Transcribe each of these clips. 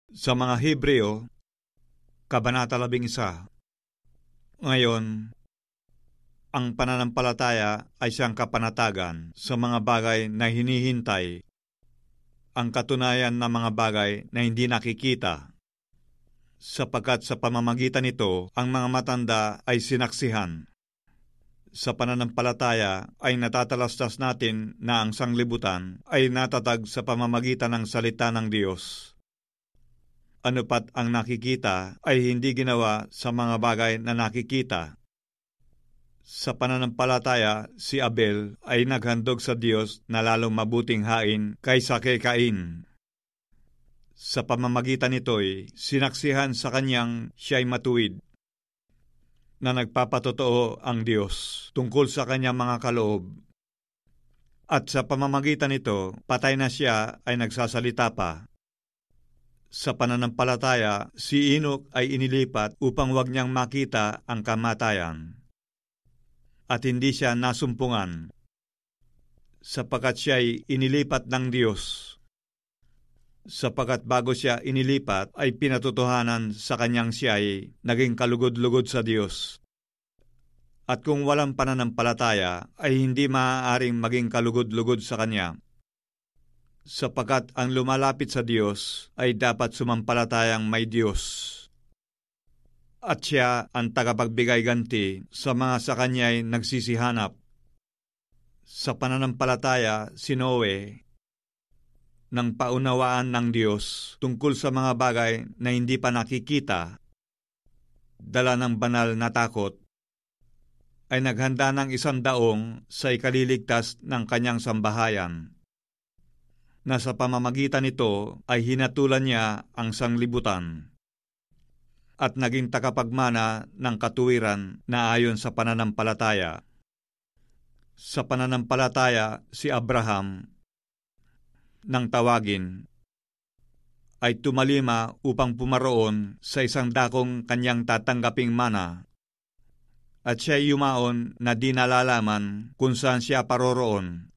Sa mga Hebreo, Kabanata 11. Ngayon, ang pananampalataya ay siyang kapanatagan sa mga bagay na hinihintay, ang katunayan ng mga bagay na hindi nakikita, sapagkat sa pamamagitan nito, ang mga matanda ay sinaksihan. Sa pananampalataya ay natatalastas natin na ang sanglibutan ay natatag sa pamamagitan ng salita ng Diyos. Ano pat ang nakikita ay hindi ginawa sa mga bagay na nakikita. Sa pananampalataya, si Abel ay naghandog sa Diyos na lalong mabuting hain kaysa kay Cain. Sa pamamagitan nito'y sinaksihan sa kanyang siya'y matuwid, na nagpapatotoo ang Diyos tungkol sa kanyang mga kaloob. At sa pamamagitan nito, patay na siya ay nagsasalita pa. Sa pananampalataya, si Enoch ay inilipat upang wag niyang makita ang kamatayan. At hindi siya nasumpungan, sapagkat siya'y inilipat ng Diyos. Sapagkat bago siya inilipat, ay pinatotohanan sa kanyang siya'y naging kalugod-lugod sa Diyos. At kung walang pananampalataya, ay hindi maaaring maging kalugod-lugod sa kanya. Sapagkat ang lumalapit sa Diyos ay dapat sumampalatayang may Diyos. At siya ang tagapagbigay ganti sa mga sa kanya'y nagsisihanap. Sa pananampalataya, si Noe, nang paunawaan ng Diyos tungkol sa mga bagay na hindi pa nakikita, dala ng banal na takot, ay naghanda ng 100 sa ikaliligtas ng kanyang sambahayan, na sa pamamagitan nito ay hinatulan niya ang sanglibutan at naging takapagmana ng katuwiran na ayon sa pananampalataya. Sa pananampalataya, si Abraham, nang tawagin, ay tumalima upang pumaroon sa isang dakong kanyang tatanggaping mana, at siya yumaon na di nalalaman kung saan siya paroroon.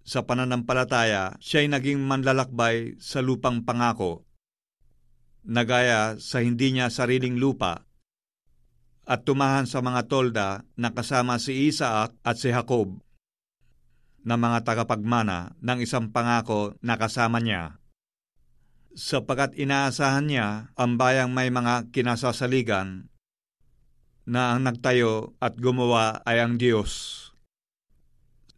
Sa pananampalataya, siya'y naging manlalakbay sa lupang pangako, nagaya sa hindi niya sariling lupa, at tumahan sa mga tolda na kasama si Isaac at si Jacob, na mga tagapagmana ng isang pangako na kasama niya. Sapagkat inaasahan niya ang bayang may mga kinasasaligan, na ang nagtayo at gumawa ay ang Diyos.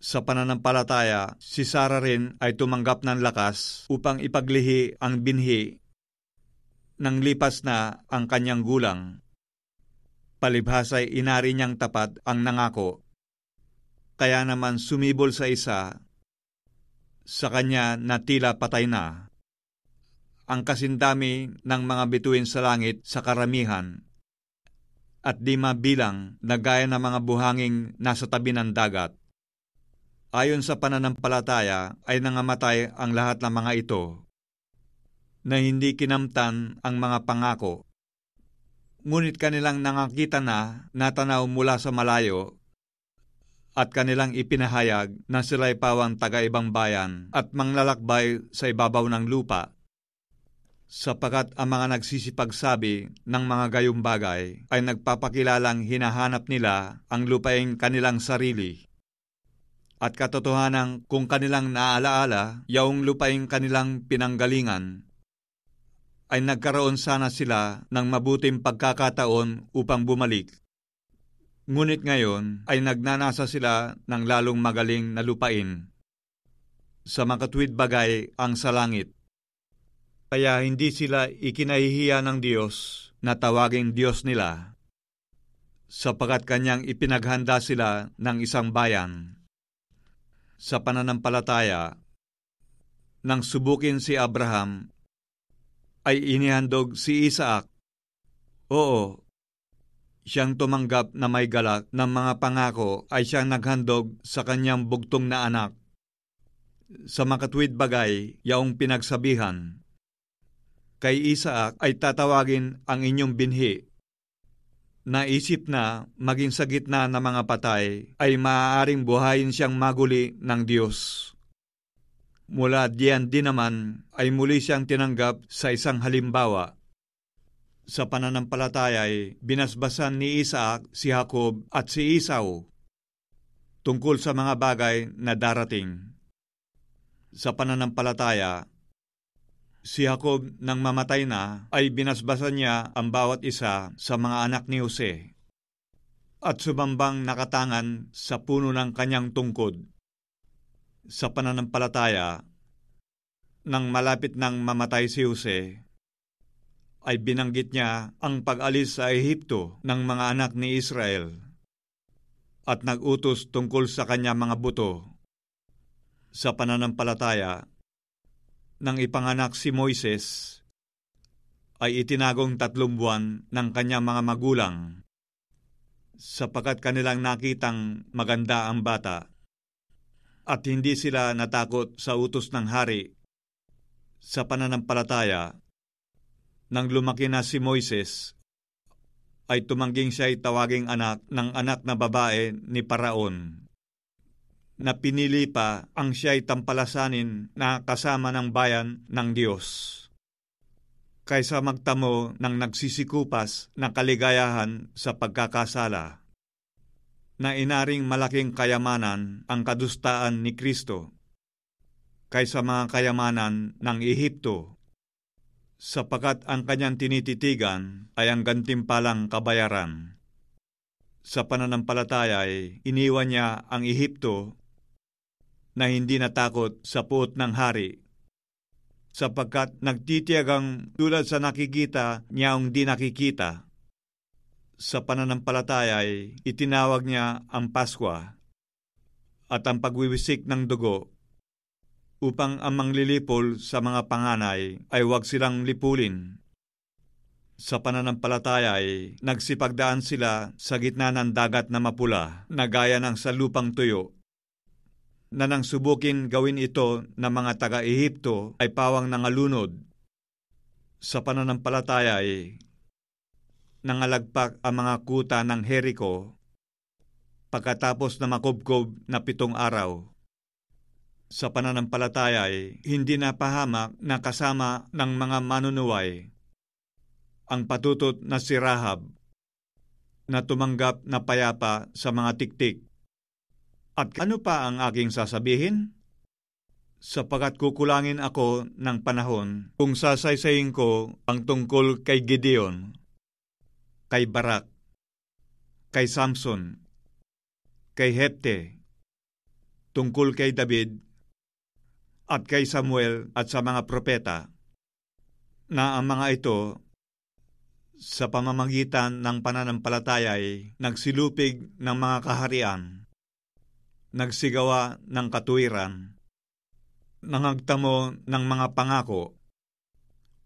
Sa pananampalataya, si Sarah rin ay tumanggap ng lakas upang ipaglihi ang binhi nang lipas na ang kanyang gulang. Palibhasa'y inari niyang tapat ang nangako. Kaya naman sumibol sa isa, sa kanya na tila patay na. Ang kasindami ng mga bituin sa langit sa karamihan, at di mabilang na gaya ng mga buhanging nasa tabi ng dagat. Ayon sa pananampalataya ay nangamatay ang lahat ng mga ito, na hindi kinamtan ang mga pangako. Ngunit kanilang nangakita na natanaw mula sa malayo, at kanilang ipinahayag na sila'y pawang taga-ibang bayan at manglalakbay sa ibabaw ng lupa. Sapagkat ang mga nagsisipagsabi ng mga gayong bagay ay nagpapakilalang hinahanap nila ang lupaing kanilang sarili. At katotohanan kung kanilang naalaala, yaong lupaing kanilang pinanggalingan, ay nagkaroon sana sila ng mabuting pagkakataon upang bumalik. Ngunit ngayon ay nagnanasa sila ng lalong magaling na lupain, sa makatuwid bagay ang sa langit. Kaya hindi sila ikinahihiya ng Diyos na tawaging Diyos nila, sapagkat kanyang ipinaghanda sila ng isang bayan. Sa pananampalataya, nang subukin si Abraham, ay inihandog si Isaac. Oo, siyang tumanggap na may galak ng mga pangako ay siyang naghandog sa kanyang bugtong na anak. Sa makatuwid bagay, yaong pinagsabihan, kay Isaac ay tatawagin ang inyong binhi. Naisip na maging sa gitna ng mga patay ay maaaring buhayin siyang maguli ng Diyos. Mula diyan din naman ay muli siyang tinanggap sa isang halimbawa. Sa pananampalataya ay binasbasan ni Isaac si Jacob at si Esau tungkol sa mga bagay na darating. Sa pananampalataya, si Jacob nang mamatay na ay binasbasan niya ang bawat isa sa mga anak ni Jose at sumambang nakatangan sa puno ng kanyang tungkod. Sa pananampalataya, nang malapit nang mamatay si Jose, ay binanggit niya ang pag-alis sa Ehipto ng mga anak ni Israel at nag-utos tungkol sa kanyang mga buto. Sa pananampalataya, nang ipanganak si Moises, ay itinagong 3 buwan ng kanyang mga magulang sapagkat kanilang nakitang maganda ang bata at hindi sila natakot sa utos ng hari. Sa pananampalataya, nang lumaki na si Moises, ay tumangging siya'y tawaging anak ng anak na babae ni Paraon, na pinili pa ang siya'y tampalasanin na kasama ng bayan ng Diyos, kaysa magtamo ng nagsisikupas na kaligayahan sa pagkakasala, na inaring malaking kayamanan ang kadustaan ni Kristo, kaysa mga kayamanan ng Ehipto, sapagkat ang kanyang tinititigan ay ang gantimpalang kabayaran. Sa pananampalataya ay iniwan niya ang Ehipto na hindi natakot sa puot ng hari, sapagkat nagtitiyagang tulad sa nakikita niya ang di nakikita. Sa pananampalataya ay itinawag niya ang Paskwa at ang pagwiwisik ng dugo upang ang manglilipol sa mga panganay ay huwag silang lipulin. Sa pananampalataya ay nagsipagdaan sila sa gitna ng dagat na mapula na gaya ng sa lupang tuyo, na nang subukin gawin ito ng mga taga-Ehipto ay pawang nangalunod. Sa pananampalataya ay nangalagpak ang mga kuta ng Jericho pagkatapos na makubkob na 7 araw. Sa pananampalataya ay hindi napahamak na kasama ng mga manunuway ang patutot na si Rahab, na tumanggap na payapa sa mga tiktik. At ano pa ang aking sasabihin? Sapagkat kukulangin ako ng panahon kung sasaysayin ko ang tungkol kay Gideon, kay Barak, kay Samson, kay Hepte, tungkol kay David, at kay Samuel at sa mga propeta, na ang mga ito, sa pamamagitan ng pananampalataya ay nagsilupig ng mga kaharian, nagsigawa ng katuwiran, nangagtamo ng mga pangako,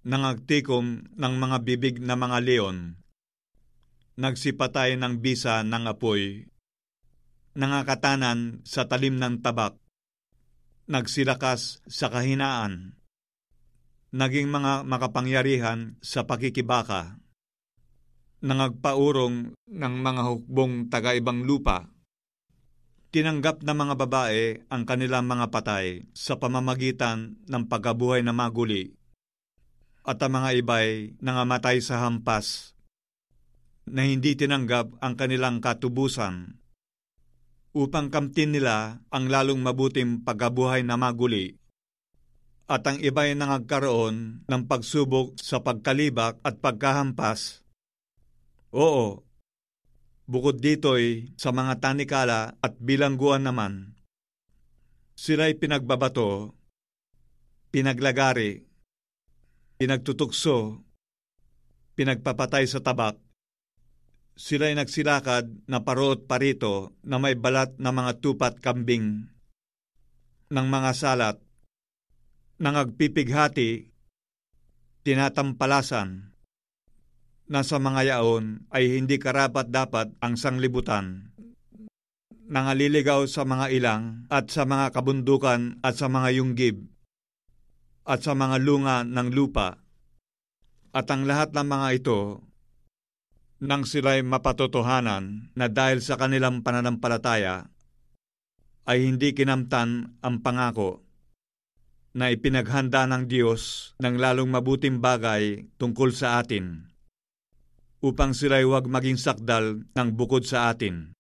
nangagtikom ng mga bibig na mga leon, nagsipatay ng bisa ng apoy, nangakatanan sa talim ng tabak, nagsilakas sa kahinaan, naging mga makapangyarihan sa pakikibaka, nangagpaurong ng mga hukbong taga-ibang lupa, tinanggap na mga babae ang kanilang mga patay sa pamamagitan ng pagkabuhay na maguli, at ang mga iba'y nangamatay sa hampas, na hindi tinanggap ang kanilang katubusan, upang kamtin nila ang lalong mabuting pagkabuhay na maguli, at ang iba'y nangagkaroon ng pagsubok sa pagkalibak at pagkahampas. Oo, bukod dito'y sa mga tanikala at bilangguan naman, sila'y pinagbabato, pinaglagari, pinagtutukso, pinagpapatay sa tabak. Sila'y nagsilakad na parot parito na may balat na mga tupat kambing, ng mga salat, nangagpipighati, tinatampalasan, na sa mga yaon ay hindi karapat-dapat ang sanglibutan, nangaliligaw sa mga ilang at sa mga kabundukan at sa mga yunggib, at sa mga lunga ng lupa, at ang lahat ng mga ito, nang sila'y mapatotohanan na dahil sa kanilang pananampalataya ay hindi kinamtan ang pangako, na ipinaghanda ng Diyos ng lalong mabuting bagay tungkol sa atin, upang sila'y huwag maging sakdal ng bukod sa atin.